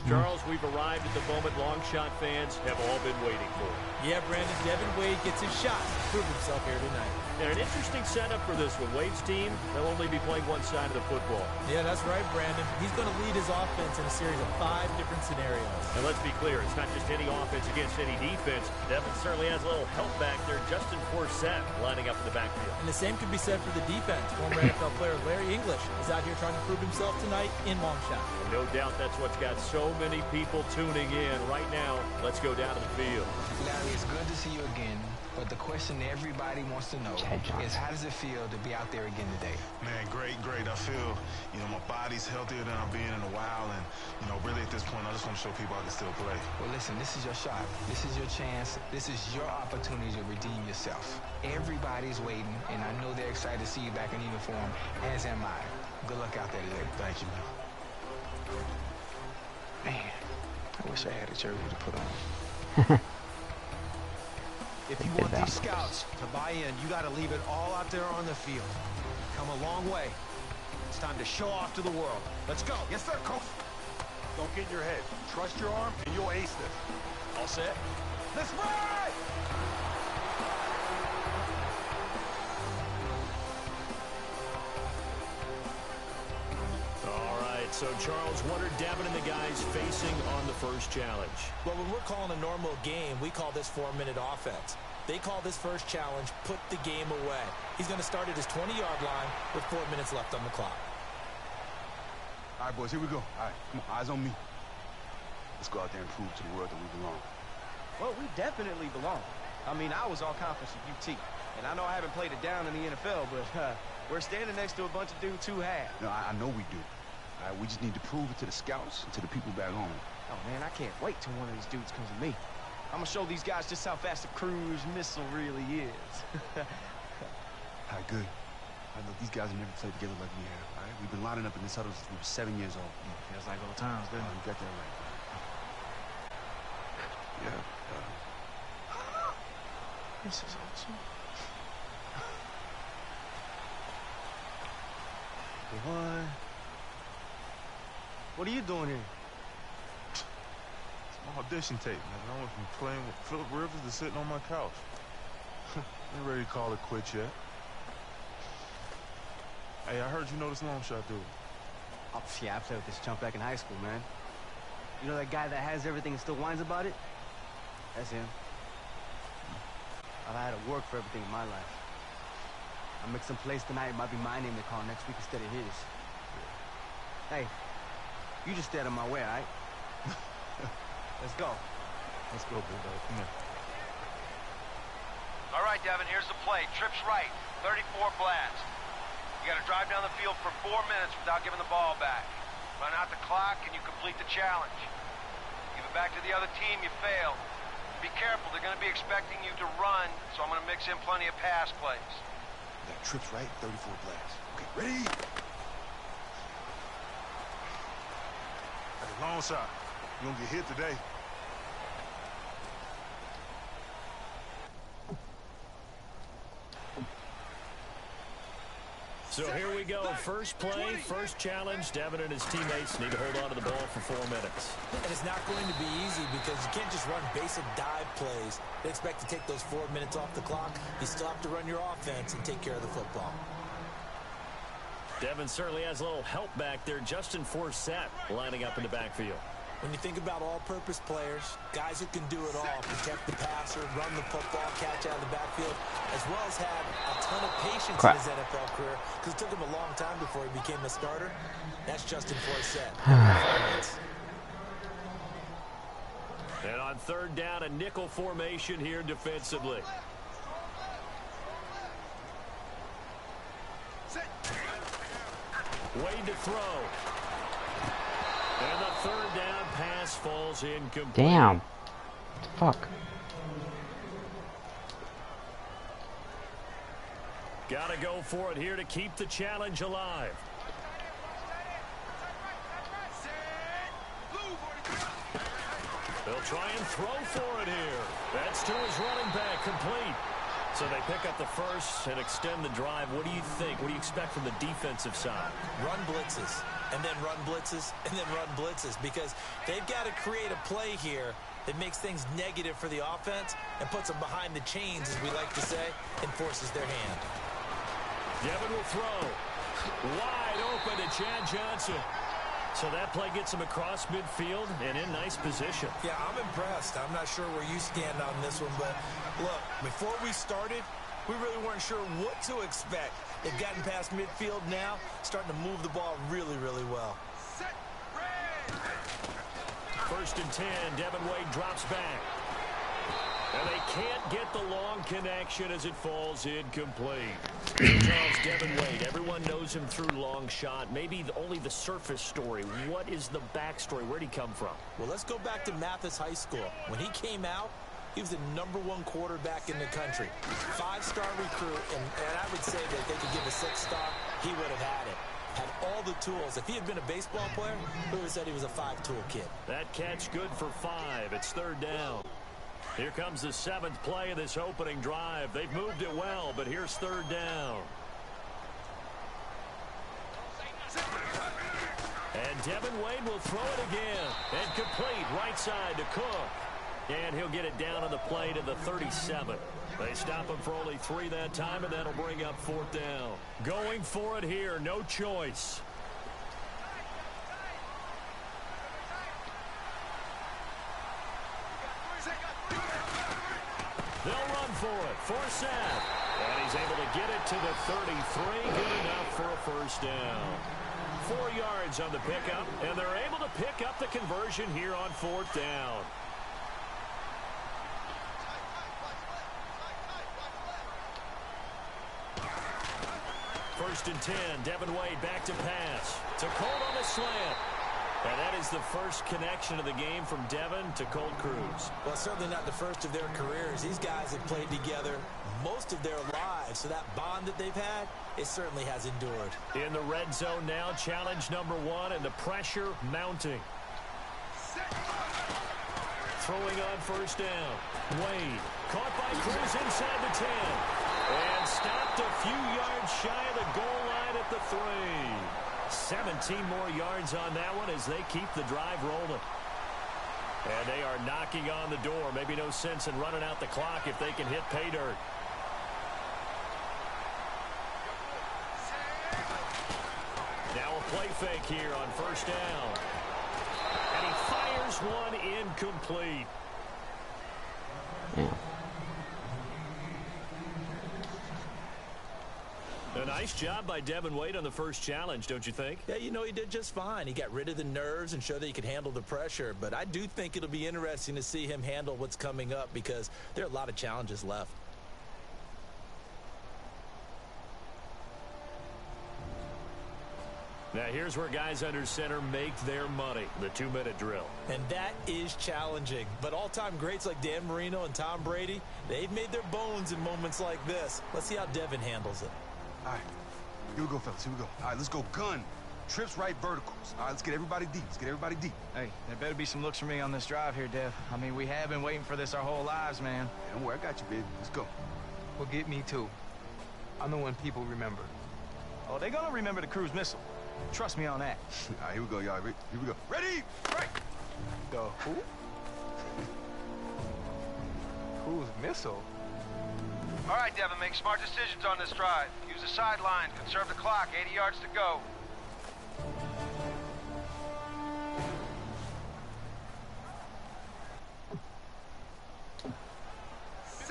Charles, we've arrived at the moment long shot fans have all been waiting for. Yeah, Brandon, Devin Wade gets his shot to prove himself here tonight. And an interesting setup for this one. Wade's team, they'll only be playing one side of the football. Yeah, that's right, Brandon. He's going to lead his offense in a series of 5 different scenarios. And let's be clear, it's not just any offense against any defense. Devin certainly has a little help back there. Justin Forsett lining up in the backfield. And the same could be said for the defense. Former NFL player Larry English is out here trying to prove himself tonight in long shot. No doubt that's what's got so many people tuning in right now. Let's go down to the field. Larry, it's good to see you again. But the question everybody wants to know is, how does it feel to be out there again today? Man, great. I feel, my body's healthier than I've been in a while. And, really at this point, I just want to show people I can still play. Well, listen, this is your shot. This is your chance. This is your opportunity to redeem yourself. Everybody's waiting, and I know they're excited to see you back in uniform, as am I. Good luck out there today. Thank you, man. Man, I wish I had a jersey to put on. If you want these scouts to buy in, you got to leave it all out there on the field. Come a long way. It's time to show off to the world. Let's go. Yes, sir, coach. Don't get in your head. Trust your arm, and you'll ace this. All set? Let's ride! So, Charles, what are Devin and the guys facing on the first challenge? Well, when we're calling a normal game, we call this 4-minute offense. They call this first challenge, put the game away. He's going to start at his 20-yard line with 4 minutes left on the clock. All right, boys, here we go. All right, come on, eyes on me. Let's go out there and prove to the world that we belong. Well, we definitely belong. I mean, I was all conference at UT, and I know I haven't played it down in the NFL, but we're standing next to a bunch of dudes who have. No, I know we do. All right, we just need to prove it to the scouts and to the people back home. Oh, man, I can't wait till one of these dudes comes to me. I'm going to show these guys just how fast a cruise missile really is. All right, good. All right, look, these guys have never played together like we have, all right? We've been lining up in this huddle since we were 7 years old. Yeah, feels like old times, doesn't it? You got that right. Yeah. This is awesome. What are you doing here? It's my audition tape, man. I went from playing with Phillip Rivers to sitting on my couch. Ain't ready to call it quits yet. Hey, I heard you know this long shot dude. Oh, yeah, I played with this chump back in high school, man. You know that guy that has everything and still whines about it? That's him. I've had to work for everything in my life. I make some plays tonight, it might be my name they call next week instead of his. Hey, you just stay out of my way, all right? Let's go. Let's go, big dog. Come here. All right, Devin, here's the play. Trips right, 34 blast. You got to drive down the field for 4 minutes without giving the ball back. Run out the clock, and you complete the challenge. Give it back to the other team, you failed. Be careful, they're going to be expecting you to run, so I'm going to mix in plenty of pass plays. That trips right, 34 blasts. Okay, ready? Hey, long shot. You gonna get hit today. So here we go. First play, first challenge. Devin and his teammates need to hold on to the ball for 4 minutes. And it's not going to be easy because you can't just run basic dive plays. They expect to take those 4 minutes off the clock. You still have to run your offense and take care of the football. Devin certainly has a little help back there. Justin Forsett lining up in the backfield. When you think about all-purpose players, guys who can do it all, protect the passer, run the football, catch out of the backfield, as well as have a ton of patience in his NFL career, because it took him a long time before he became a starter. That's Justin Forsett. And on third down, a nickel formation here defensively. Wade to throw. And the third down pass falls incomplete. Damn. Fuck. Gotta go for it here to keep the challenge alive. They'll try and throw for it here. That's to his running back, complete. So they pick up the first and extend the drive. What do you think? What do you expect from the defensive side? Run blitzes. and then run blitzes, and then run blitzes, because they've got to create a play here that makes things negative for the offense and puts them behind the chains, as we like to say, and forces their hand. Devin will throw. Wide open to Chad Johnson. So that play gets him across midfield and in nice position. Yeah, I'm impressed. I'm not sure where you stand on this one, but look, before we started, we really weren't sure what to expect. They've gotten past midfield now, starting to move the ball really, really well. First and 10, Devin Wade drops back. And they can't get the long connection as it falls incomplete. Charles, Devin Wade, everyone knows him through long shot. Maybe only the surface story. What is the backstory? Where'd he come from? Well, let's go back to Mathis High School. When he came out, he was the #1 quarterback in the country. 5-star recruit, and I would say that if they could give a 6-star, he would have had it. Had all the tools. If he had been a baseball player, we would have said he was a 5-tool kid. That catch good for 5. It's 3rd down. Here comes the 7th play of this opening drive. They've moved it well, but here's 3rd down. And Devin Wade will throw it again. And complete right side to Cook. And he'll get it down on the play to the 37. They stop him for only 3 that time, and that'll bring up 4th down. Going for it here, no choice. They'll run for it. Force out. And he's able to get it to the 33. Good enough for a 1st down. 4 yards on the pickup, and they're able to pick up the conversion here on 4th down. First and 10, Devin Wade back to pass. To Colt on the slant. And that is the first connection of the game from Devin to Colt Cruz. Well, certainly not the first of their careers. These guys have played together most of their lives, so that bond that they've had, it certainly has endured. In the red zone now, challenge #1, and the pressure mounting. Throwing on 1st down. Wade caught by Cruz inside the 10. And stopped a few yards shy of the goal line at the 3. 17 more yards on that one as they keep the drive rolling. And they are knocking on the door. Maybe no sense in running out the clock if they can hit pay dirt. Now a play fake here on 1st down. And he fires one incomplete. Yeah. A nice job by Devin Wade on the first challenge, don't you think? Yeah, you know, he did just fine. He got rid of the nerves and showed that he could handle the pressure. But I do think it'll be interesting to see him handle what's coming up, because there are a lot of challenges left. Now here's where guys under center make their money, the 2-minute drill. And that is challenging. But all-time greats like Dan Marino and Tom Brady, they've made their bones in moments like this. Let's see how Devin handles it. All right, here we go, fellas, here we go. All right, let's go gun. Trips right verticals. All right, let's get everybody deep. Let's get everybody deep. Hey, there better be some looks for me on this drive here, Dev. I mean, we have been waiting for this our whole lives, man. Hey, don't worry, I got you, baby. Let's go. Well, get me too. I'm the one people remember. Oh, they're gonna remember the cruise missile. Trust me on that. All right, here we go, y'all. Here we go. Ready? Right. The who? Cruise missile? All right, Devin, make smart decisions on this drive. Use the sideline, conserve the clock, 80 yards to go.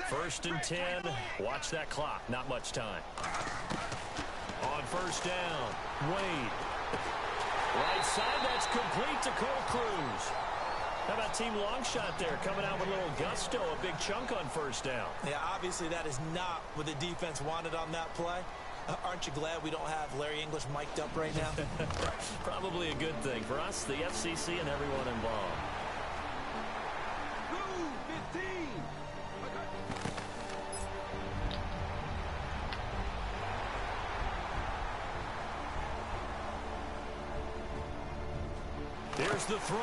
First and 10. Watch that clock. Not much time. On 1st down, Wade. Right side, that's complete to Colt Cruz. How about team long shot there, coming out with a little gusto, a big chunk on 1st down. Yeah, obviously that is not what the defense wanted on that play. Aren't you glad we don't have Larry English mic'd up right now? Probably a good thing for us, the FCC, and everyone involved. Blue 15. Here's the throw.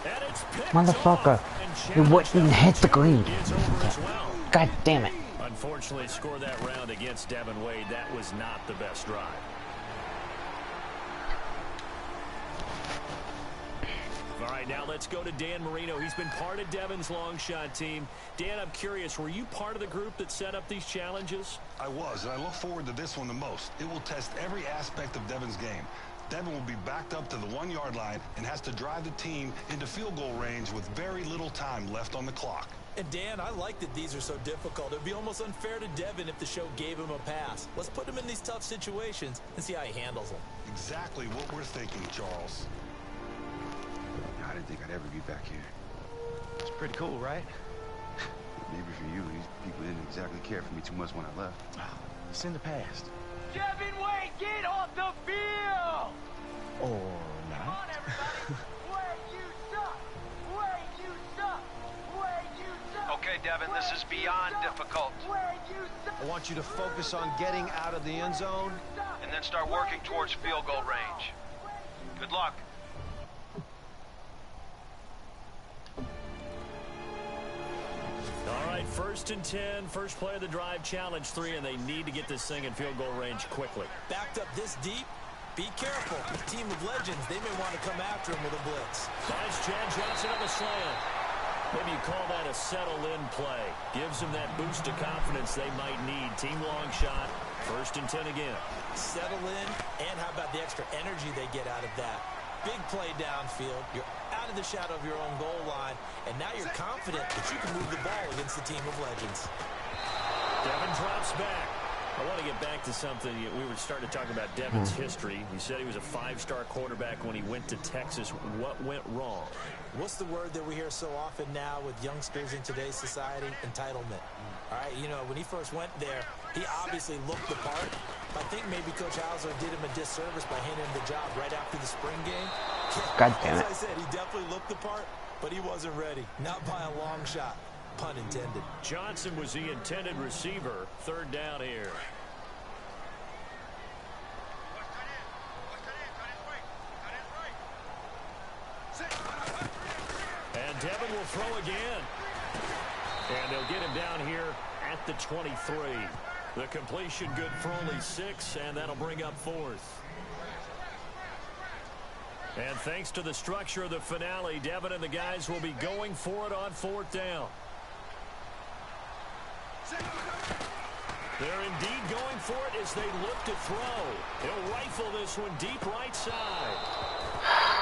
And it's picked Motherfucker, off, you wouldn't hit the green. Well. God damn it. Unfortunately, score that round against Devin Wade. That was not the best drive. All right, now let's go to Dan Marino. He's been part of Devin's long shot team. Dan, I'm curious, were you part of the group that set up these challenges? I was, and I look forward to this one the most. It will test every aspect of Devin's game. Devin will be backed up to the 1-yard line and has to drive the team into field goal range with very little time left on the clock. And Dan, I like that these are so difficult. It would be almost unfair to Devin if the show gave him a pass. Let's put him in these tough situations and see how he handles them. Exactly what we're thinking, Charles. I didn't think I'd ever be back here. It's pretty cool, right? Maybe for you, these people didn't exactly care for me too much when I left. It's in the past. Devin Wade, get off the field! Or Come on, not. everybody! Wade, you suck! Wade, you suck! Wade, you suck! Okay, Devin, this is beyond difficult. Wade, you suck! I want you to focus on getting out of the end zone. And then start working towards field goal range. Good luck. All right, 1st and 10, first play of the drive, challenge 3, and they need to get this thing in field goal range quickly. Backed up this deep, be careful. Team of legends, they may want to come after him with a blitz. Finds Chad Johnson on the slant. Maybe you call that a settle-in play. Gives them that boost of confidence they might need. Team long shot, 1st and 10 again. Settle in, and how about the extra energy they get out of that? Big play downfield. You're out of the shadow of your own goal line, and now you're confident that you can move the ball against the team of legends. Devin drops back. I want to get back to something. We were starting to talk about Devin's history. He said he was a 5-star quarterback when he went to Texas. What went wrong? What's the word that we hear so often now with youngsters in today's society? Entitlement. All right, you know, when he first went there, he obviously looked the part. I think maybe Coach Hauser did him a disservice by handing him the job right after the spring game. God damn it. As I said, he definitely looked the part, but he wasn't ready. Not by a long shot. Pun intended. Johnson was the intended receiver. 3rd down here. And Devin will throw again. And they'll get him down here at the 23. The completion good for only 6, and that'll bring up 4th. And thanks to the structure of the finale, Devin and the guys will be going for it on 4th down. They're indeed going for it as they look to throw. He'll rifle this one deep right side.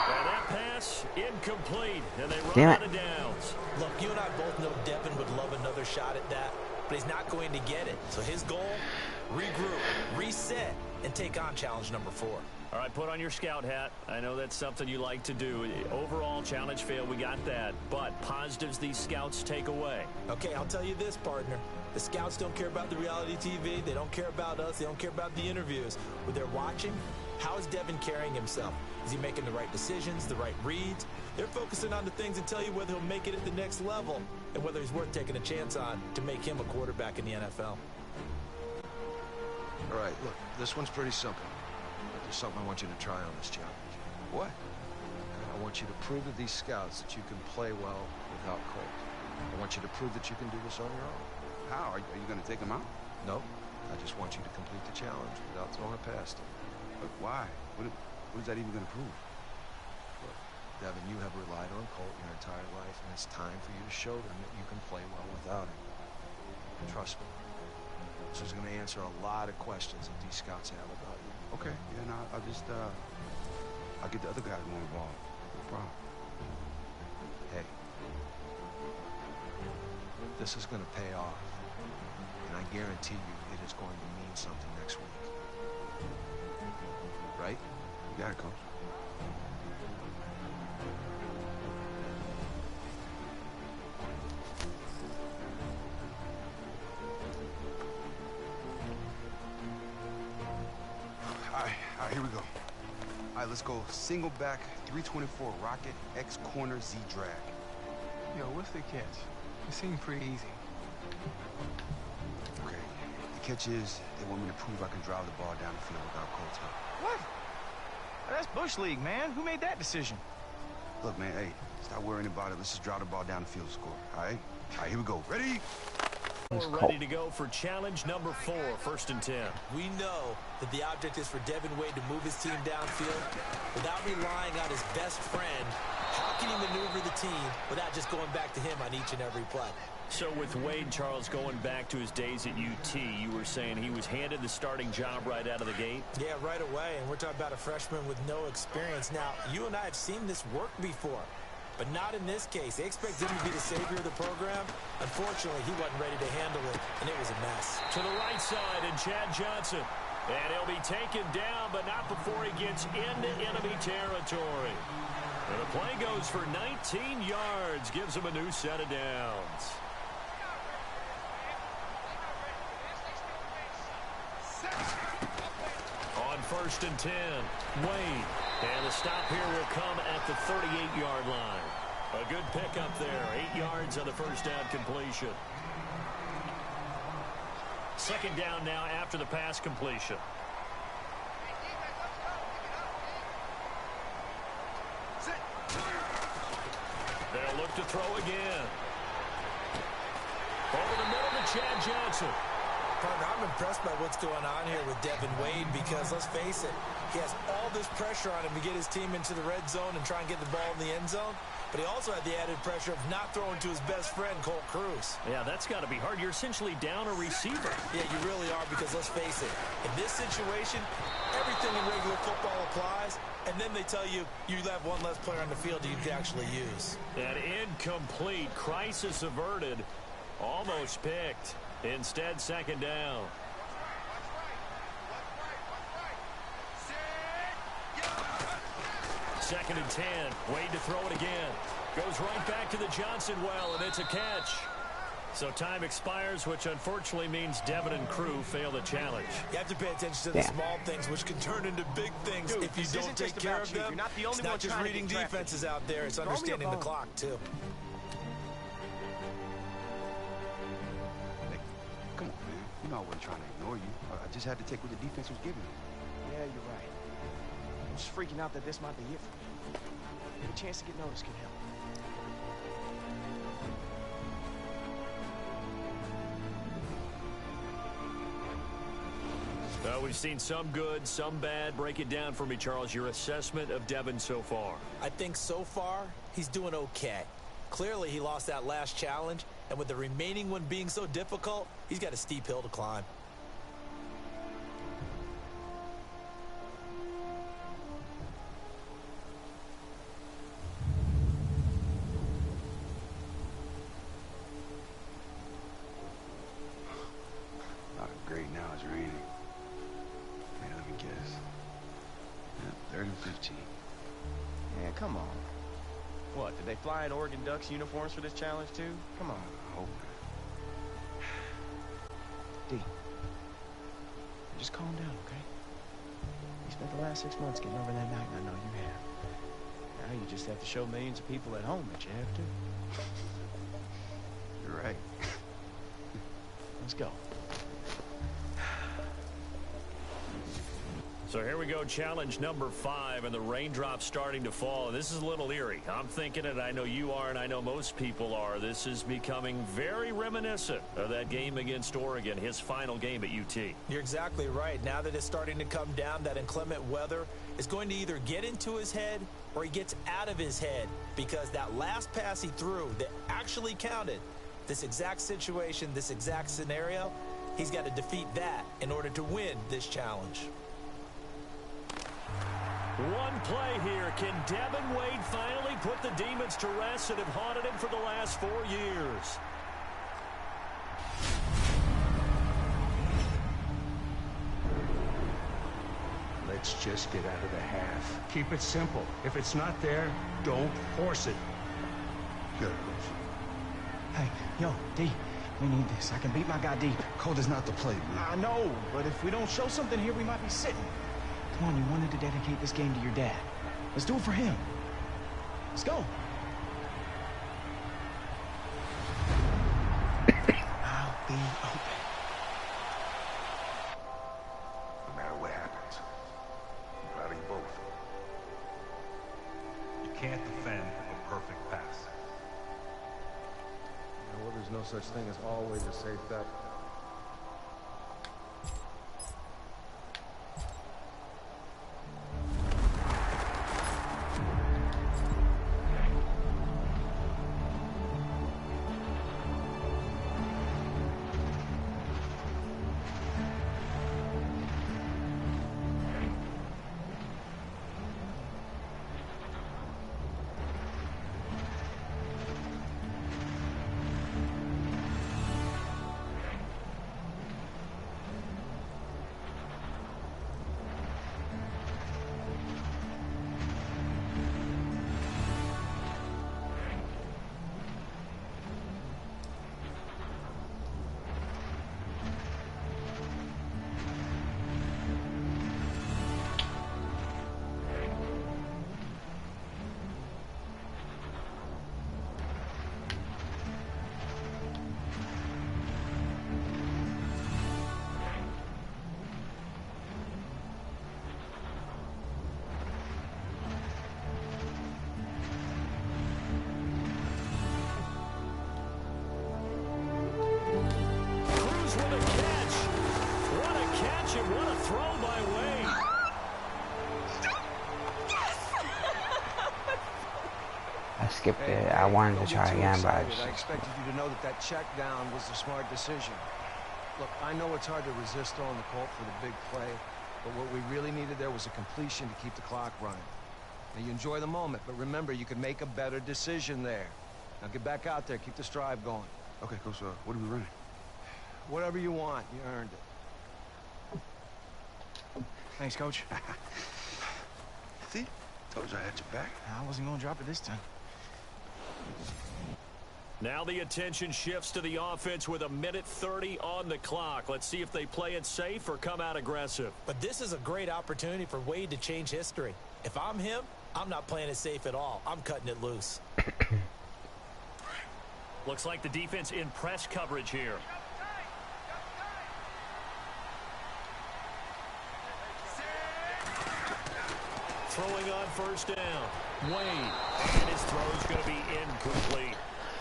And that pass incomplete, and they run out of downs. Look, you and I both know Devin would love another shot at that, but he's not going to get it. So his goal, regroup, reset, and take on challenge number 4. All right, put on your scout hat. I know that's something you like to do. Overall, challenge failed. We got that. But positives these scouts take away. Okay, I'll tell you this, partner. The scouts don't care about the reality TV. They don't care about us. They don't care about the interviews. When they're watching, how is Devin carrying himself? Is he making the right decisions, the right reads? They're focusing on the things that tell you whether he'll make it at the next level and whether he's worth taking a chance on to make him a quarterback in the NFL. All right, look, this one's pretty simple. But there's something I want you to try on this challenge. What? I want you to prove to these scouts that you can play well without Colt. I want you to prove that you can do this on your own. How? Are you going to take them out? No, I just want you to complete the challenge without throwing it past them. But why? What is that even going to prove? Look, Devin, you have relied on Colt your entire life, and it's time for you to show them that you can play well without him. Trust me. This is going to answer a lot of questions that these scouts have about you. Okay, yeah, no, I'll just, I'll get the other guys more involved. No problem. Hey, this is going to pay off, and I guarantee you it is going to mean something next week. Right? You got it, Coach. All right, here we go. All right, let's go single back 324 rocket X corner Z drag. Yo, what's the catch? It seemed pretty easy. Okay, the catch is they want me to prove I can drive the ball down the field without Colt's help. What? That's Bush League, man. Who made that decision? Look, man, hey, stop worrying about it. Let's just drive the ball down the field and score, all right? All right, here we go. Ready? We're ready to go for challenge number 4, 1st and 10. We know that the object is for Devin Wade to move his team downfield without relying on his best friend. How can he maneuver the team without just going back to him on each and every play? So with Wade, Charles, going back to his days at UT, you were saying he was handed the starting job right out of the gate? Yeah, right away. And we're talking about a freshman with no experience. Now, you and I have seen this work before, but not in this case. They expect him to be the savior of the program. Unfortunately, he wasn't ready to handle it, and it was a mess. To the right side, and Chad Johnson. And he'll be taken down, but not before he gets into enemy territory. And the play goes for 19 yards, gives him a new set of downs. On 1st and 10, Wade. And the stop here will come at the 38-yard line. A good pickup there, 8 yards on the first down completion. Second down now after the pass completion. They'll look to throw again. Over the middle to Chad Johnson. Partner, I'm impressed by what's going on here with Devin Wade because, let's face it, he has all this pressure on him to get his team into the red zone and try and get the ball in the end zone. But he also had the added pressure of not throwing to his best friend, Colt Cruz. Yeah, that's got to be hard. You're essentially down a receiver. Yeah, you really are because, let's face it, in this situation, everything in regular football applies, and then they tell you you have one less player on the field you can actually use. An incomplete, crisis averted, almost picked. Instead, second down. Second and 10. Wade to throw it again. Goes right back to the Johnson well, and it's a catch. So time expires, which unfortunately means Devin and crew fail the challenge. You have to pay attention to the small things, which can turn into big things. Dude, if you don't take care of them. It's not just reading defenses out there. It's understanding the clock, too. Come on, man. You know I wasn't trying to ignore you. I just had to take what the defense was giving me. Yeah, you're right. I'm just freaking out that this might be it for me. Any chance to get noticed can help. We've seen some good, some bad. Break it down for me, Charles. Your assessment of Devin so far. I think so far, he's doing okay. Clearly, he lost that last challenge, and with the remaining one being so difficult, he's got a steep hill to climb. Great, now it's raining. Man, let me guess. Yeah, 3rd and 15. Man, come on. What, did they fly in Oregon Ducks uniforms for this challenge, too? Come on. I hope not. D. Just calm down, okay? You spent the last 6 months getting over that night, and I know you have. Now you just have to show millions of people at home that you have to. You're right. Let's go. So here we go, challenge number 5, and the raindrops starting to fall. And this is a little eerie. I'm thinking it, I know you are, and I know most people are. This is becoming very reminiscent of that game against Oregon, his final game at UT. You're exactly right. Now that it's starting to come down, that inclement weather is going to either get into his head or he gets out of his head, because that last pass he threw that actually counted, this exact situation, this exact scenario, he's got to defeat that in order to win this challenge. One play here. Can Devin Wade finally put the demons to rest that have haunted him for the last 4 years? Let's just get out of the half. Keep it simple. If it's not there, don't force it. Good. Hey, yo, D, we need this. I can beat my guy deep. Cold is not the play, man. I know, but if we don't show something here, we might be sitting. Come on, you wanted to dedicate this game to your dad. Let's do it for him. Let's go. I'll be open. No matter what happens, I'm proud of you both. You can't defend a perfect pass. Well, there's no such thing as always a safe bet. skipped Hey, it. I wanted don't to get try too again, but I excited. just... I expected you to know that check down was the smart decision. Look, I know it's hard to resist throwing the Colt for the big play, but what we really needed there was a completion to keep the clock running. Now, you enjoy the moment, but remember, you can make a better decision there. Now, get back out there. Keep this drive going. Okay, Coach, what are we running? Whatever you want. You earned it. Thanks, Coach. See? Told you I had your back. I wasn't going to drop it this time. Now the attention shifts to the offense with 1:30 on the clock. Let's see if they play it safe or come out aggressive. But this is a great opportunity for Wade to change history. If I'm him, I'm not playing it safe at all. I'm cutting it loose. Looks like the defense in press coverage here. Throwing on first down. Wade. And his throw's going to be incomplete.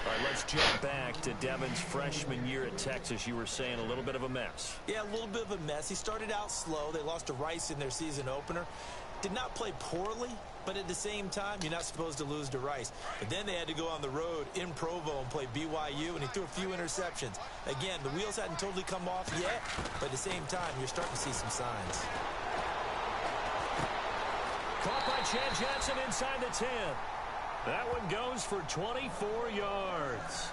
All right, let's jump back to Devin's freshman year at Texas. You were saying a little bit of a mess. Yeah, a little bit of a mess. He started out slow. They lost to Rice in their season opener. Did not play poorly, but at the same time, you're not supposed to lose to Rice. But then they had to go on the road in Provo and play BYU, and he threw a few interceptions. Again, the wheels hadn't totally come off yet, but at the same time, you're starting to see some signs. Caught by Chad Johnson inside the 10. That one goes for 24 yards.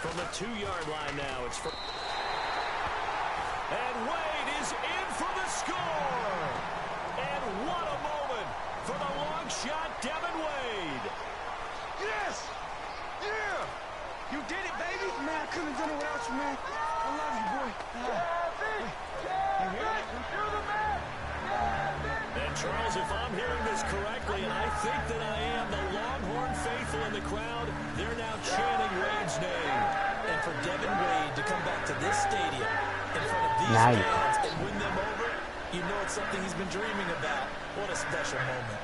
From the 2-yard line now, it's for... And Wade is in for the score! And what a moment for the long shot, Devin Wade! Yes! Yeah! You did it, baby! Man, I couldn't have done it without you, man. I love you, boy. And Charles, if I'm hearing this correctly, and I think that I am, the Longhorn faithful in the crowd, they're now chanting Wade's name. And for Devin Wade to come back to this stadium in front of these fans and win them over, you know it's something he's been dreaming about. What a special moment.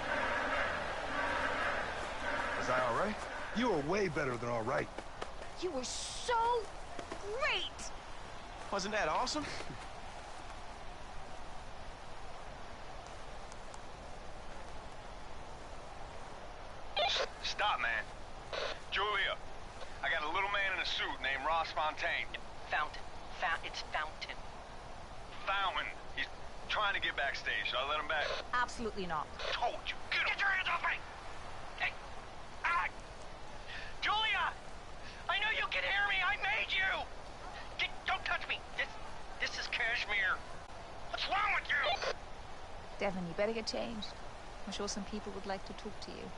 Was I all right? You were way better than all right. You were so great! Wasn't that awesome? Stop, man. Julia, I got a little man in a suit named Ross Fontaine. Fountain. It's Fountain. Fountain. He's trying to get backstage. Should I let him back? Absolutely not. Told you. Get your hands off me! Hey! Ah! Julia! I know you can hear me. I made you! Don't touch me. This is Kashmir. What's wrong with you? Devin, you better get changed. I'm sure some people would like to talk to you.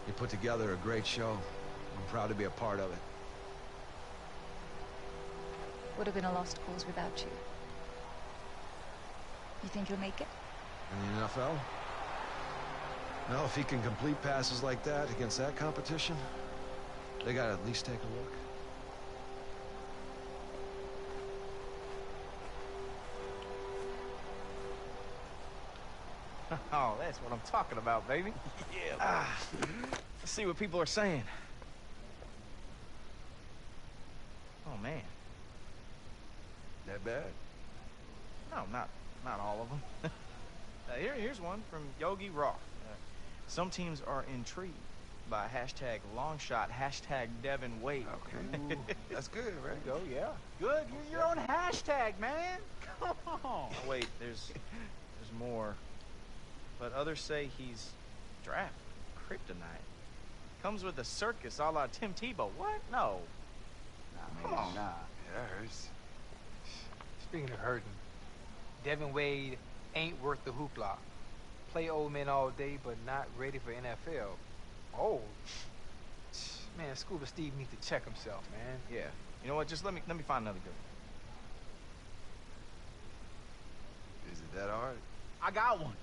You put together a great show. I'm proud to be a part of it. Would have been a lost cause without you. You think you'll make it? In the NFL? No, if he can complete passes like that against that competition, they gotta at least take a look. Oh, that's what I'm talking about, baby. Yeah. Let's see what people are saying. Oh, man. That bad? No, not all of them. Here's one from Yogi Roth. Some teams are intrigued by hashtag longshot, hashtag Devin Wade. Okay. Ooh, that's good, right? There you go, yeah. Good. You're your own hashtag, man. Come on. Oh, wait, there's more. But others say he's draft kryptonite. Comes with a circus a la Tim Tebow. What? No. Nah, man, nah. Yeah, that hurts. Speaking of hurting, Devin Wade ain't worth the hoopla. Play old men all day, but not ready for NFL. Oh, man, Scuba Steve needs to check himself, man. Yeah. You know what? Just let me find another good one. Is it that hard? I got one.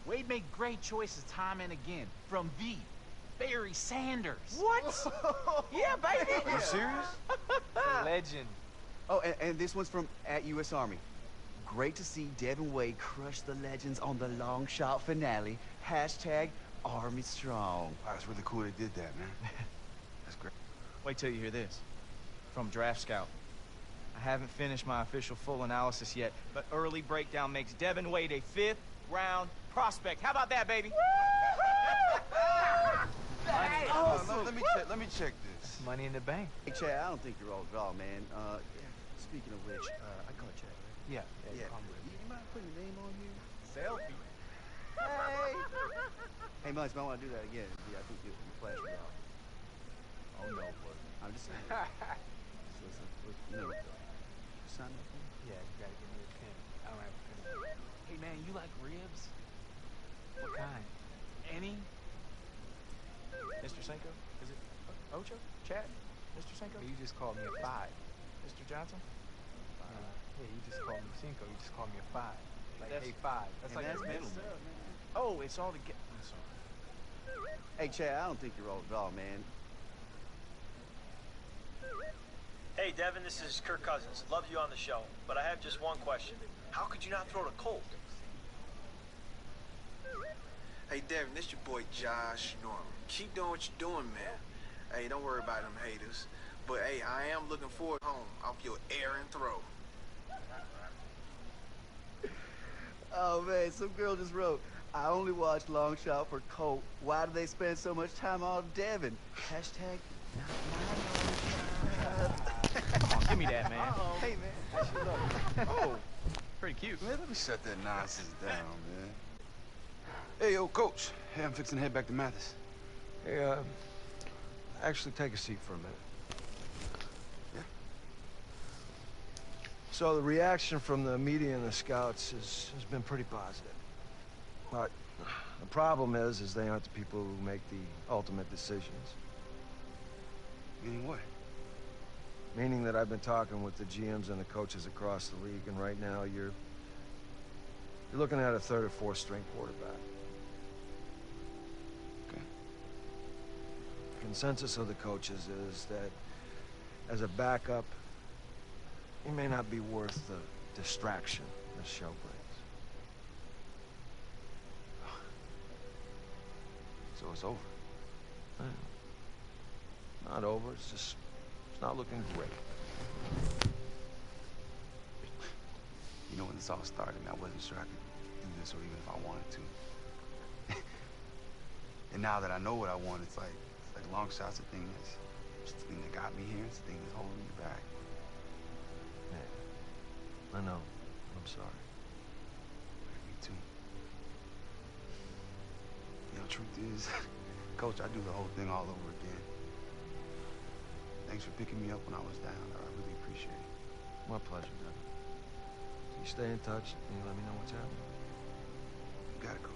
Wade made great choices time and again. From the Barry Sanders. What? Yeah, baby. Are you serious? Legend. Oh, and this one's from @US Army. great to see Devin Wade crush the legends on the long shot finale. Hashtag Army Strong. Wow, it's really cool they did that, man. That's great. Wait till you hear this. From Draft Scout. I haven't finished my official full analysis yet, but early breakdown makes Devin Wade a 5th-round prospect. How about that, baby? Money. Awesome. Let me check this. Money in the bank. Hey, Chad, I don't think you're all draw, man. Yeah, speaking of which, I call Chad, right? Yeah. You mind putting your name on here? Selfie. Hey! Hey, Muns, might want to do that again. Yeah, I think you flashed me out. Oh, no, boy. I'm just saying. You know what, though? You sign up for me? Yeah, you gotta give me a pen. I don't have a pen. Hey, man, you like ribs? What kind? Any? Mr. Cinco? Is it Ocho? Chad? Mr. Cinco? You just called me a 5. Mr. Johnson? Yeah, you just called me Cinco. You just called me a 5. Like, That's- hey, 5. That's like that's a middle. middle. Oh, it's all together. I'm sorry. Hey, Chad, I don't think you're all draw, man. Hey, Devin, this is Kirk Cousins. Love you on the show, but I have just one question. How could you not throw to Colt? Hey, Devin, this your boy Josh Norman. Keep doing what you're doing, man. Hey, don't worry about them haters. But, hey, I am looking forward home off your air and throw. Oh, man, some girl just wrote, I only watch Long Shot for Colt. Why do they spend so much time on Devin? Hashtag not my Long Shot. Oh, give me that, man. Hey, man. Oh, pretty cute. Man, let me shut that nonsense down, man. Hey, yo, Coach. Hey, I'm fixing to head back to Mathis. Hey, actually take a seat for a minute. Yeah? So the reaction from the media and the scouts has been pretty positive. But the problem is they aren't the people who make the ultimate decisions. Meaning what? Meaning that I've been talking with the GMs and the coaches across the league, and right now you're looking at a 3rd or 4th string quarterback. Okay. Consensus of the coaches is that as a backup, he may not be worth the distraction this show brings. So it's over. Not over, it's not looking great. You know, when this all started, I wasn't sure I could do this or even if I wanted to. And now that I know what I want, it's like long shots, the thing it's the thing that got me here. It's the thing that's holding me back. Yeah. I know. I'm sorry. Me too. You know, truth is, Coach, I do the whole thing all over again. Thanks for picking me up when I was down. I really appreciate it. My pleasure, Devin. You stay in touch and you let me know what's happening. You got it, Coach.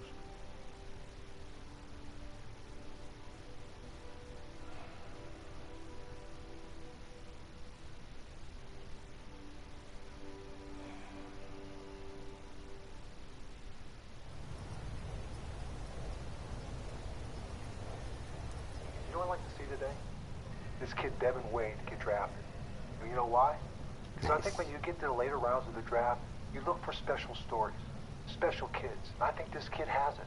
You know what I'd like to see today? This kid Devin Wade get drafted. And you know why? Because I think when you get to the later rounds of the draft, you look for special stories, special kids. And I think this kid has it.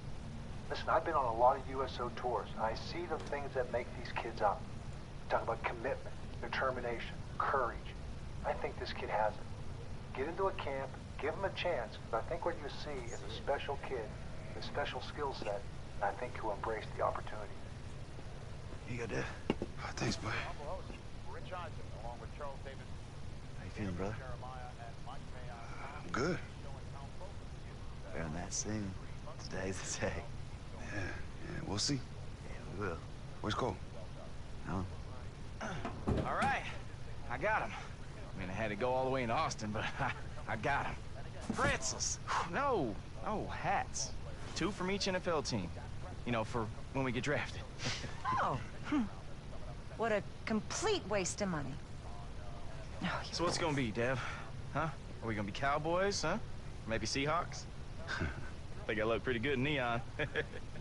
Listen, I've been on a lot of USO tours. And I see the things that make these kids up. Talk about commitment, determination, courage. I think this kid has it. Get into a camp, give him a chance. Because I think what you see is a special kid, with a special skill set, and I think he'll embrace the opportunity. You got that? Oh, thanks, bud. How you feeling, brother? I'm good. Better than that soon. Today's the day. Yeah, we'll see. Yeah, we will. Where's Cole? No. All right. I got him. I mean, I had to go all the way into Austin, but I got him. Pretzels. No, hats. 2 from each NFL team. You know, for when we get drafted. Oh. What a complete waste of money. So what's gonna be, Dev? Huh? Are we gonna be Cowboys, huh? Maybe Seahawks? Think I look pretty good in neon.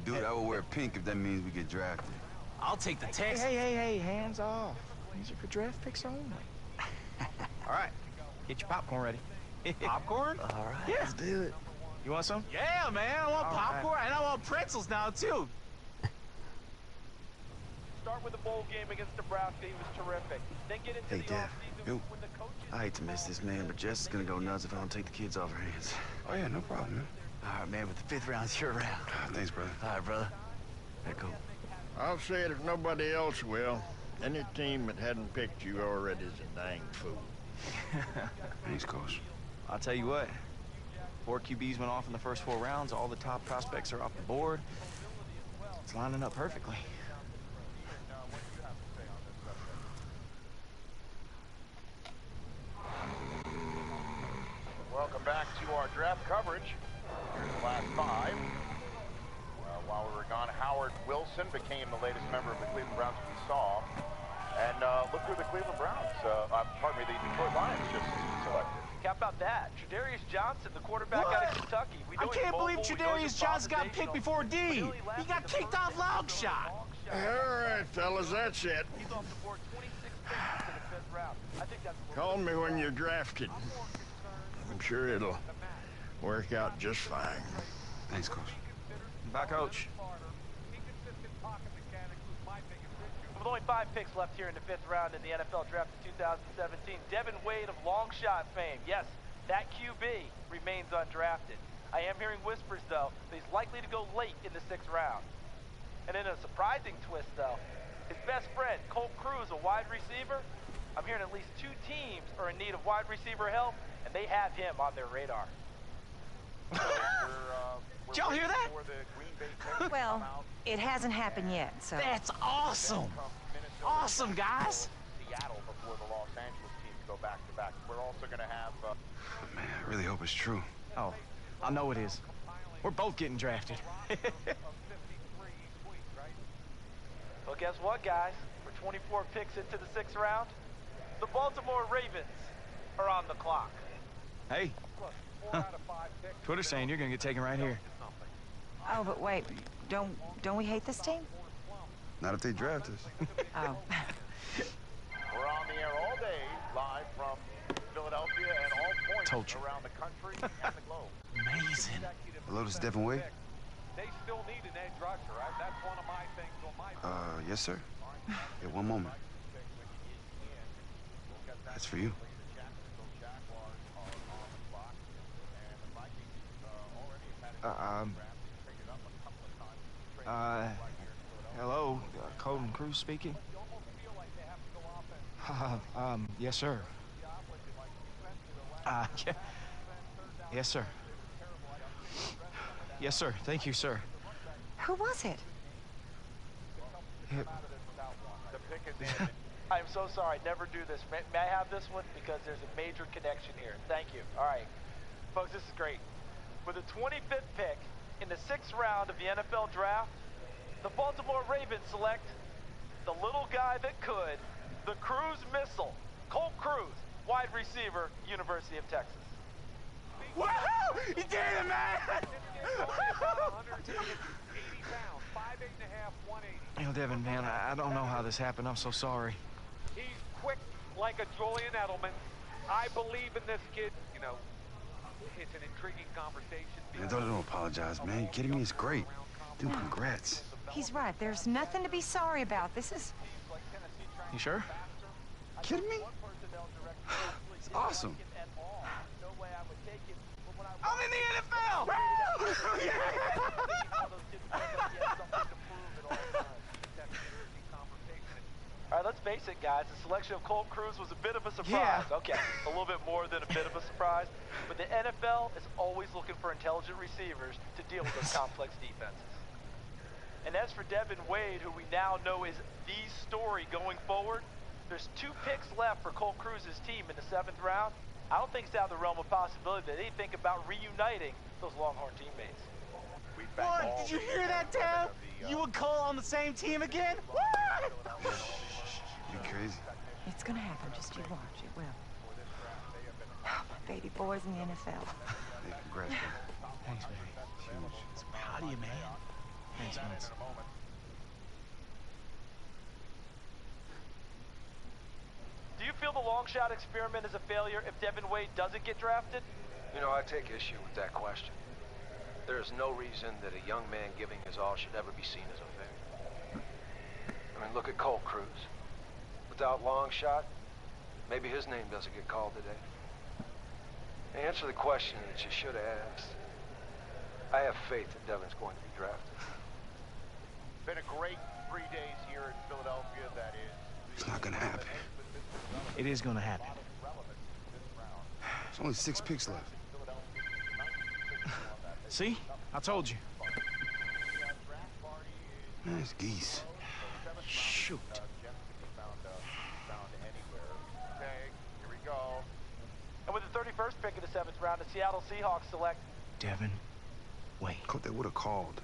Dude, I will wear pink if that means we get drafted. I'll take the Texans. Hey, hands off. These are for draft picks only. All right, get your popcorn ready. Popcorn? All right, Yeah. let's do it. You want some? Yeah, man. I want popcorn and I want pretzels now, too. Start with the bowl game against Nebraska. He was terrific. Then get into Hey, the Dev. offseason Yo. when the coaches... I hate to miss this, man, but Jess is gonna go nuts if I don't take the kids off her hands. Oh, yeah, no problem, man. All right, man, but the 5th round's your round. Thanks, brother. All right, brother. Let go. I'll say it if nobody else will. Any team that hadn't picked you already is a dang fool. Thanks, Coach. I'll tell you what. 4 QBs went off in the first 4 rounds. All the top prospects are off the board. It's lining up perfectly. Welcome back to our draft coverage. Here's Class 5. While we were gone, Howard Wilson became the latest member of the Cleveland Browns we saw. And look who the Cleveland Browns, pardon me, the Detroit Lions just selected. How about that? Tre'Davious Johnson, the quarterback out of Kentucky. I can't believe Tre'Davious Johnson got picked before D. He got kicked off long shot. All right, fellas, that's it. He's off the board 26 picks into the 5th round. I think that's Call me when you're drafted. I'm sure it'll work out just fine. Thanks, Coach. Bye, Coach. With only 5 picks left here in the 5th round in the NFL Draft of 2017, Devin Wade of long shot fame, yes, that QB remains undrafted. I am hearing whispers, though, that he's likely to go late in the 6th round. And in a surprising twist, though, his best friend, Colt Cruz, a wide receiver, I'm hearing at least 2 teams are in need of wide receiver help, and they have him on their radar. Did y'all hear that? Well, it hasn't happened yet, so... That's awesome! Awesome, guys! Seattle before the Los Angeles teams go back to back. We're also going to have... Man, I really hope it's true. Oh, I know it is. We're both getting drafted. Well, guess what, guys? We're 24 picks into the 6th round. The Baltimore Ravens are on the clock. Hey. Huh. Twitter's saying you're gonna get taken right here. Oh, but wait. Don't we hate this team? Not if they draft us. Oh. We're on the air all day, live from Philadelphia and all points around the country and the globe. Amazing. Hello, this is Devin Wade. They still need an edge rusher. That's one of my things on my... Yes, sir. Yeah, one moment. That's for you. Hello, Colton Cruz speaking. Yes, sir. Yeah. Yes, sir. Yes, sir. Thank you, sir. Who was it? I'm so sorry. Never do this. May I have this one? Because there's a major connection here. Thank you. All right. Folks, this is great. With the 25th pick in the 6th round of the NFL Draft, the Baltimore Ravens select the little guy that could, the Cruz Missile, Colt Cruz, wide receiver, University of Texas. Woohoo! You did it, man! You know, Devin, man, I don't know how this happened. I'm so sorry. He's quick like a Julian Edelman. I believe in this kid. You know, it's an intriguing conversation. Man, don't apologize, man. You kidding me? It's great. Dude, congrats. He's right. There's nothing to be sorry about. This is... You sure? Kidding me? It's awesome. I'm in the NFL! All right, let's face it, guys. The selection of Colt Cruz was a bit of a surprise. Yeah. Okay, a little bit more than a bit of a surprise. But the NFL is always looking for intelligent receivers to deal with those complex defenses. And as for Devin Wade, who we now know is the story going forward, there's 2 picks left for Colt Cruz's team in the 7th round. I don't think it's out of the realm of possibility that they think about reuniting those Longhorn teammates. What? Did you hear that, Tab? You and Cole on the same team again? What? You crazy? It's gonna happen. Just you watch. It will. Oh, my baby boy's in the NFL. Hey, congrats, man. Thanks, baby. Huge. I'm proud of you, man. Thanks, man. Do you feel the long shot experiment is a failure if Devin Wade doesn't get drafted? You know, I take issue with that question. There is no reason that a young man giving his all should ever be seen as a failure. I mean, look at Colt Cruz. Without long shot, maybe his name doesn't get called today. Answer the question that you should have asked. I have faith that Devin's going to be drafted. Been a great 3 days here in Philadelphia, that is. It's not gonna happen. It is gonna happen. There's only 6 picks left. See? I told you. Man, it's geese. Shoot. Here we go. And with the 31st pick of the 7th round, the Seattle Seahawks select Devin Wade. Coach, they would have called.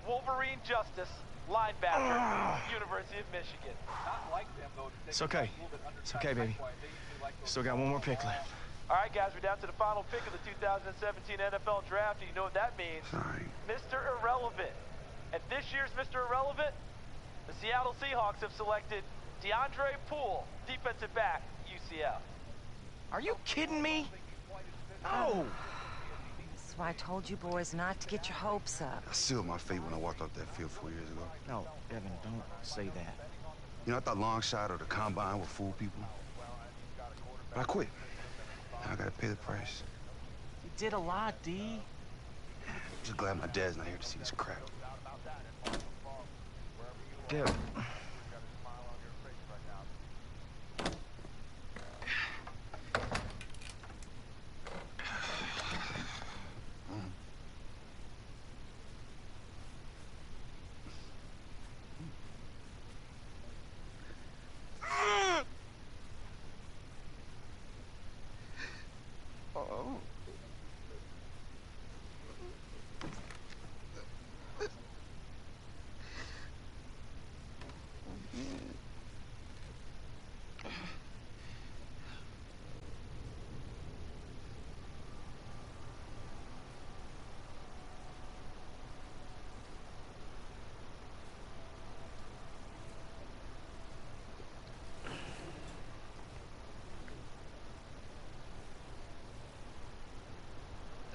Wolverine Justice, linebacker, University of Michigan. Not like them, though. It's okay. It's okay, baby. Still got one more pick left. All right, guys, we're down to the final pick of the 2017 NFL Draft, and you know what that means. Sorry. Mr. Irrelevant. And this year's Mr. Irrelevant, the Seattle Seahawks have selected DeAndre Poole, defensive back, UCF. Are you kidding me? No! That's why I told you boys not to get your hopes up. I sealed my fate when I walked off that field 4 years ago. No, Devin, don't say that. You know, I thought long shot or the combine would fool people. But I quit. Now I gotta pay the price. You did a lot, D. I'm just glad my dad's not here to see this crap. Devin.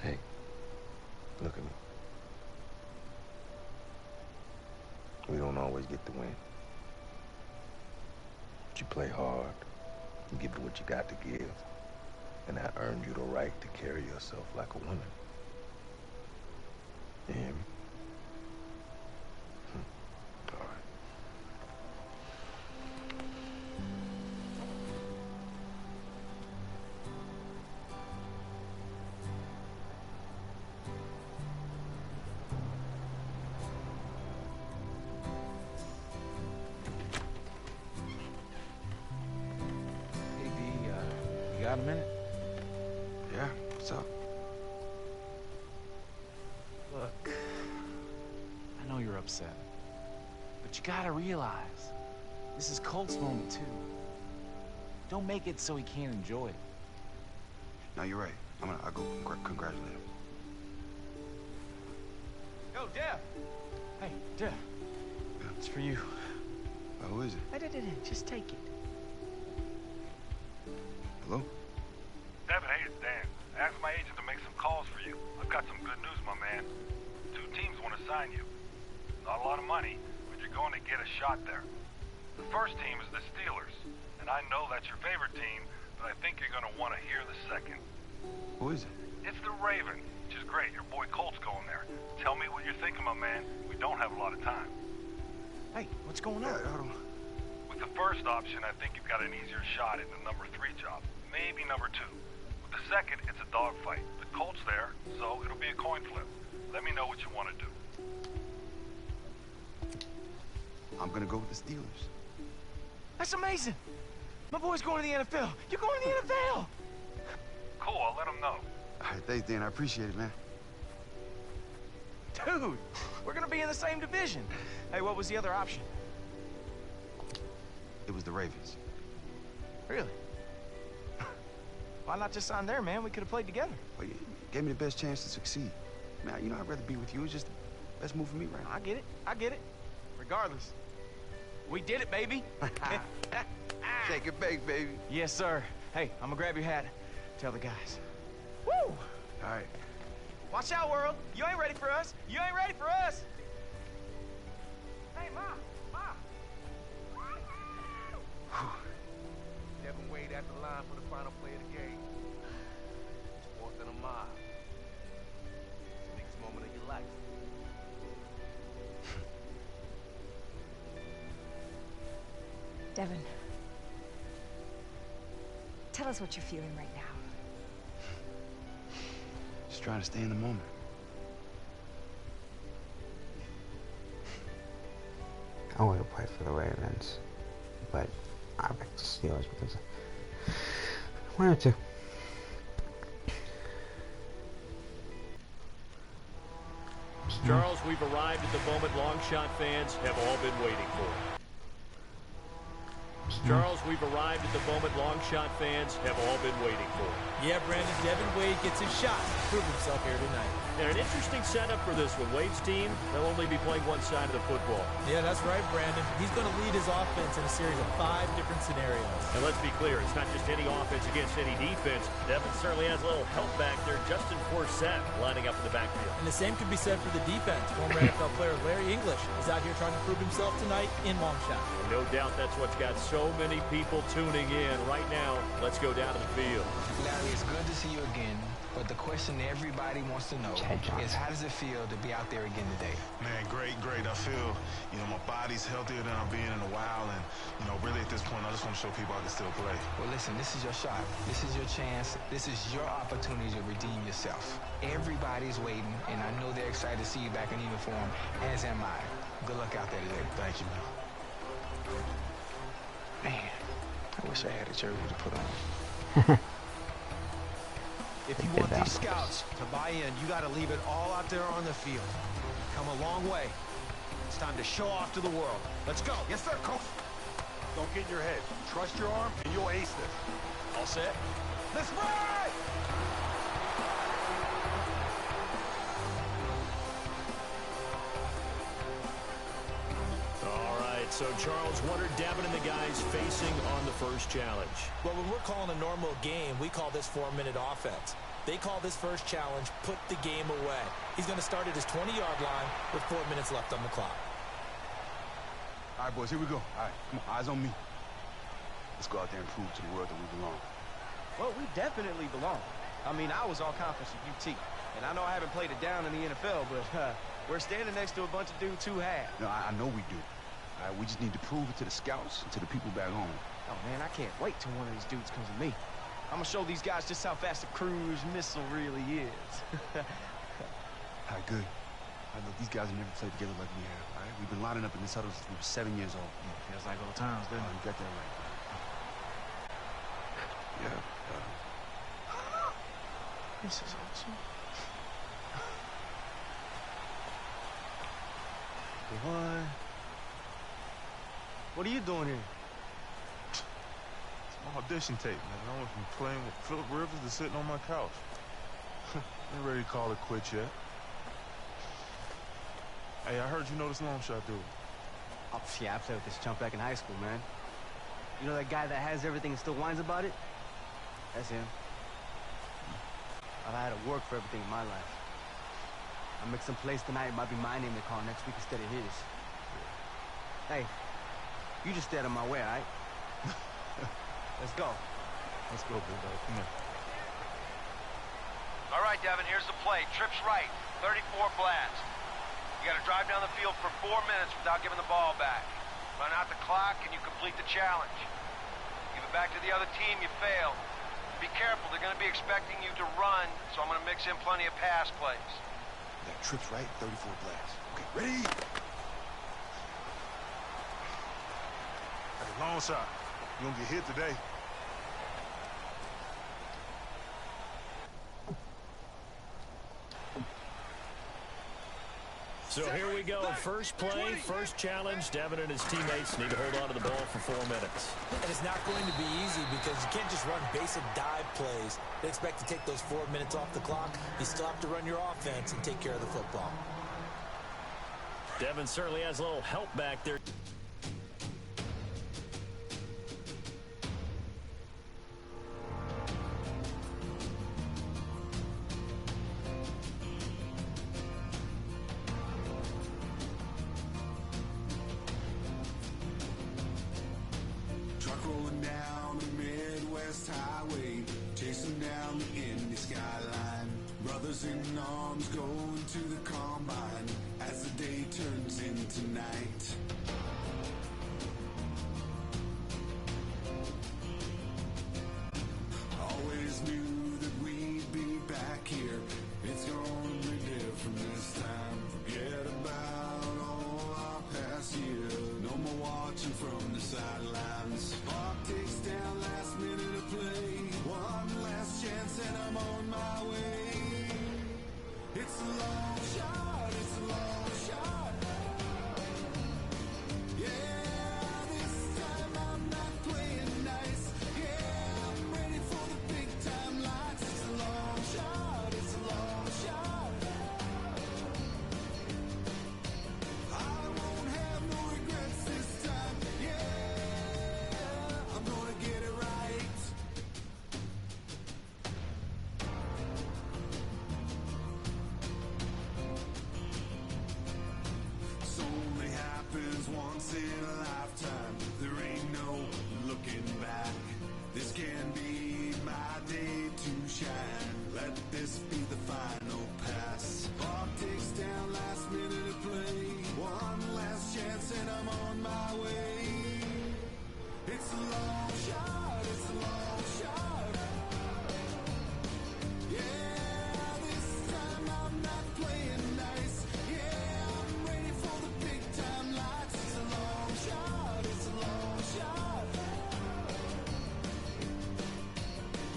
Hey, look at me. We don't always get the win. But you play hard. You give it what you got to give. And I earned you the right to carry yourself like a woman. You hear me? All right. You got a minute? Yeah, what's up? Look, I know you're upset, but you gotta realize, this is Colt's moment too. Don't make it so he can't enjoy it. No, you're right. I'll go congratulate him. Yo, Dev! Hey, Dev. Yeah. It's for you. Who is it? Hey, just take it. Hello? Devin, hey, it's Dan. I asked my agent to make some calls for you. I've got some good news, my man. 2 teams want to sign you. Not a lot of money, but you're going to get a shot there. The first team is the Steelers, and I know that's your favorite team, but I think you're going to want to hear the second. Who is it? It's the Ravens, which is great. Your boy Colt's going there. Tell me what you're thinking, my man. We don't have a lot of time. Hey, what's going on? With the first option, I think you've got an easier shot at the number 3 job. Maybe number 2. With the second, it's a dogfight. The Colt's there, so it'll be a coin flip. Let me know what you want to do. I'm gonna go with the Steelers. That's amazing! My boy's going to the NFL! You're going to the NFL! Cool, I'll let him know. All right, thanks, Dan. I appreciate it, man. Dude, we're gonna be in the same division. Hey, what was the other option? It was the Ravens. Really? Why not just sign there, man? We could have played together. Well, you gave me the best chance to succeed. Man, you know, I'd rather be with you. It's just the best move for me right now. I get it. I get it. Regardless, We did it, baby. Shake it, bake, baby. Yes, sir. Hey, I'm gonna grab your hat. Tell the guys. Woo! All right. Watch out, world. You ain't ready for us. You ain't ready for us. Hey, Ma. Devin Wade at the line for the final play of the game. It's 4th and a mile. It's the biggest moment of your life. Devin, tell us what you're feeling right now. Just trying to stay in the moment. I would have played for the Ravens, but I picked the Steelers because I wanted to. Charles, we've arrived at the moment Longshot fans have all been waiting for. Charles, we've arrived at the moment Longshot fans have all been waiting for. Yeah, Brandon, Devin Wade gets his shot to prove himself here tonight. And an interesting setup for this one. Wade's team, they'll only be playing one side of the football. Yeah, that's right, Brandon. He's going to lead his offense in a series of 5 different scenarios. And let's be clear, it's not just any offense against any defense. Devin certainly has a little help back there. Justin Forsett lining up in the backfield. And the same could be said for the defense. Former NFL player Larry English is out here trying to prove himself tonight in long shot. And no doubt that's what's got so many people tuning in. Right now, let's go down to the field. Larry, it's good to see you again, but the question everybody wants to know is how does it feel to be out there again today? Man, great. I feel, my body's healthier than I've been in a while, and, really at this point, I just want to show people I can still play. Well, listen, this is your shot. This is your chance. This is your opportunity to redeem yourself. Everybody's waiting, and I know they're excited to see you back in uniform, as am I. Good luck out there today. Thank you, man. Man, I wish I had a jersey to put on. If you want these scouts to buy in, you got to leave it all out there on the field. Come a long way. It's time to show off to the world. Let's go. Yes, sir, coach. Don't get in your head. Trust your arm, and you'll ace this. All set? Let's ride! So, Charles, what are Devin and the guys facing on the first challenge? Well, when we're calling a normal game, we call this 4-minute offense. They call this first challenge, put the game away. He's going to start at his 20-yard line with 4 minutes left on the clock. All right, boys, here we go. All right, come on, eyes on me. Let's go out there and prove to the world that we belong. Well, we definitely belong. I mean, I was all conference at UT, and I know I haven't played it down in the NFL, but we're standing next to a bunch of dudes who have. No, I know we do. All right, we just need to prove it to the scouts and to the people back home. Oh, man, I can't wait till one of these dudes comes to me. I'm going to show these guys just how fast a cruise missile really is. All right, good. All right, look, these guys have never played together like we have, all right? We've been lining up in this huddle since we were 7 years old. Feels like old times, doesn't it? You got that right. Yeah. This is awesome. What are you doing here? It's my audition tape, man. I went from playing with Philip Rivers to sitting on my couch. Ain't ready to call it quits yet. Hey, I heard you know this long shot dude. Oh, yeah, I played with this chump back in high school, man. You know that guy that has everything and still whines about it? That's him. I've had to work for everything in my life. I make some plays tonight, it might be my name they call next week instead of his. Hey, you just stay out of my way, all right? Let's go. Let's go, big dog. Come here. All right, Devin, here's the play. Trips right, 34 blast. You got to drive down the field for 4 minutes without giving the ball back. Run out the clock, and you complete the challenge. Give it back to the other team, you failed. Be careful, they're going to be expecting you to run, so I'm going to mix in plenty of pass plays. You got trips right, 34 blast. Okay, ready? Hey, long shot. You gonna get hit today. So here we go. First play, first challenge. Devin and his teammates need to hold on to the ball for 4 minutes. And it's not going to be easy because you can't just run basic dive plays. They expect to take those 4 minutes off the clock. You still have to run your offense and take care of the football. Devin certainly has a little help back there. Brothers in arms going to the combine as the day turns into night. Always knew that we'd be back here. It's gonna be different this time. Forget about all our past years. No more watching from the sidelines. Clock takes down, last minute of play. One last chance and I'm on my way. It's a long shot, it's a long shot. Yeah, this time I'm not playing nice. Yeah, I'm ready for the big time lights. It's a long shot, it's a long shot. I won't have no regrets this time. Yeah, I'm gonna get it right. This only happens once in a lifetime. There ain't no looking back. This can be my day to shine. Let this be the final pass. Clock takes down, last minute of play. One last chance and I'm on my way. It's a long shot, it's a long shot. Yeah, this time I'm not playing nice. Yeah, I'm ready for the big time lights. It's a long shot, it's a long shot.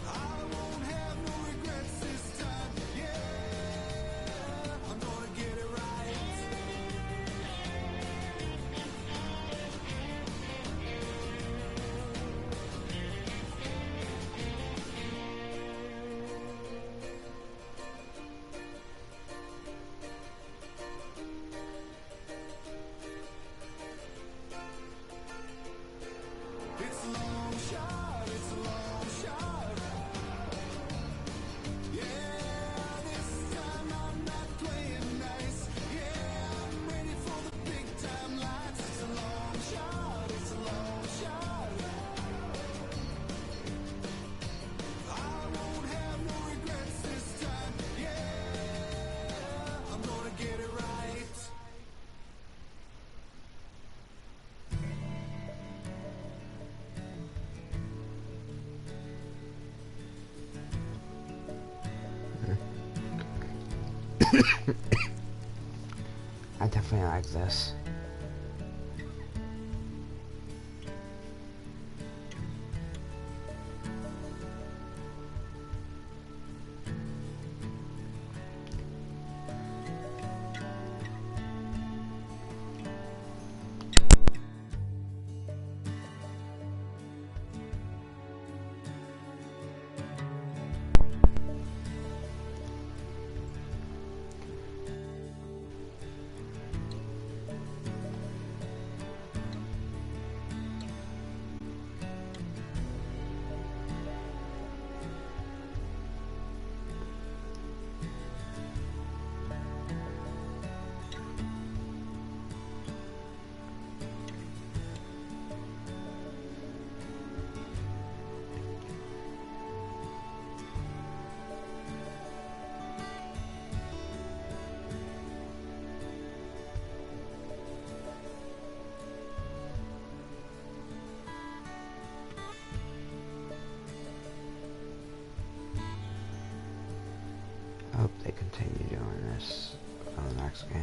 I won't have no regrets this time. Yeah, I'm gonna get it right. It's a long shot, it's a long shot. Yeah, this time I'm not playing nice. Yeah, I'm ready for the big time lights. It's a long shot, it's a long shot. I won't have no regrets this time. Yeah, I'm gonna get it right. I definitely like this. I hope they continue doing this for the next game.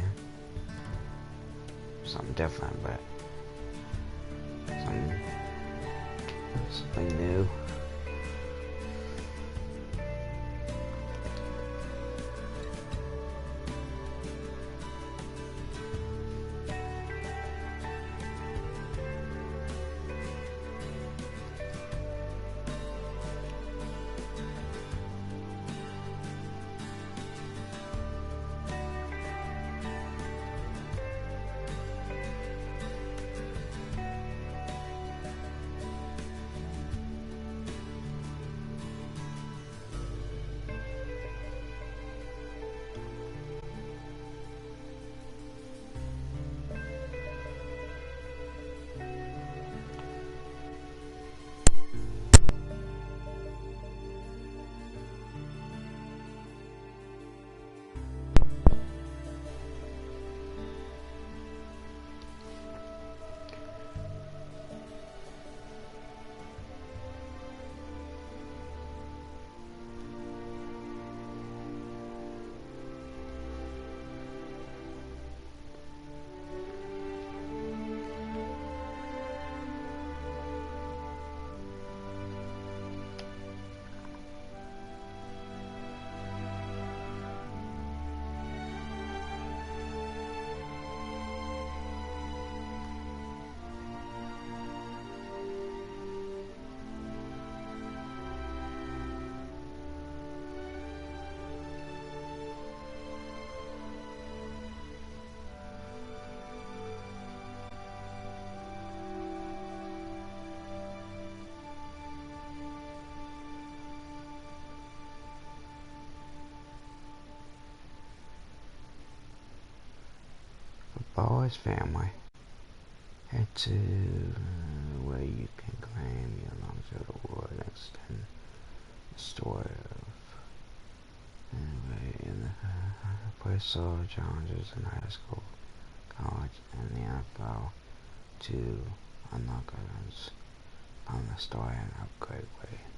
Something different, but something new. follow his family. Head to where you can claim your lungs of the world and extend the story of anyway in the place saw challenges in high school, college, and the NFL to unlock items on the story and upgrade way.